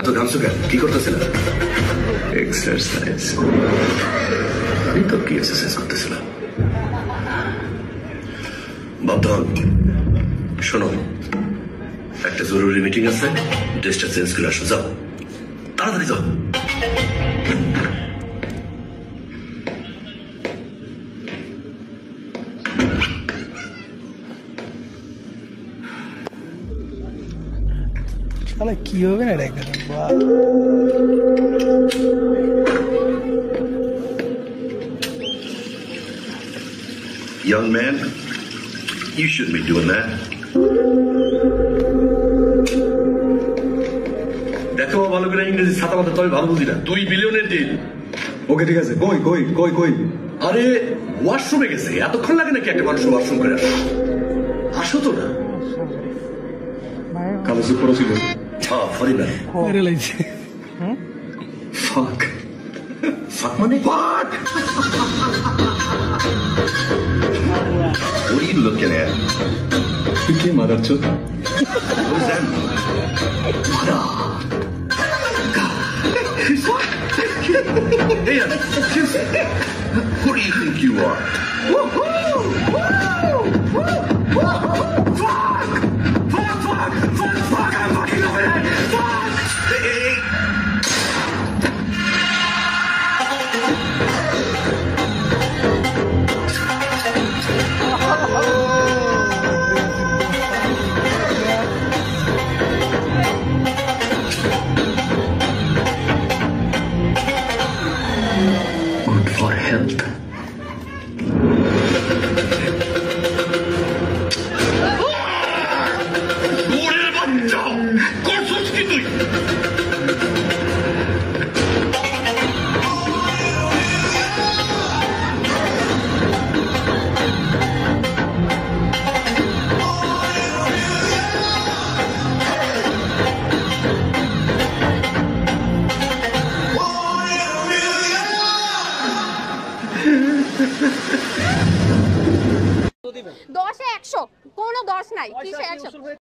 এত ঘামছো কেন? কি করতেছিল? এক্সারসাইজ। আমি তো কি এক্সারসাইজ করতেছিলাম? বাবধন, শোনো, একটা জরুরি মিটিং আছে, ড্রেসটা চেঞ্জ করে আসো। যাও, তাড়াতাড়ি যাও। কি হবে না? Young man, you shouldn't be doing that. দেখো ভালো করে ইংরেজি ছাতা মাথা তবে ভালো বুঝি না। 2 বিলিয়নের ডিল। ওকে ঠিক আছে। কই কই কই কই? আরে ওয়াশরুমে গেছে। এতক্ষণ লাগে নাকি একটা মানুষ ওয়াশরুম করে আসো? আসো তো না। কালো সুপ পড়া ছিল। হ্যাঁ, ফরি না। ফাক। ফাক মানে? ফাক! What are you looking at? তুই কে মাদারচোদ? What is that? Mother. Hey, who do you think you are? Fuck! I'm fucking over it! Fuck! Hey! Good for health. দশে 100 কোনো 10 নাই, কিসে 100?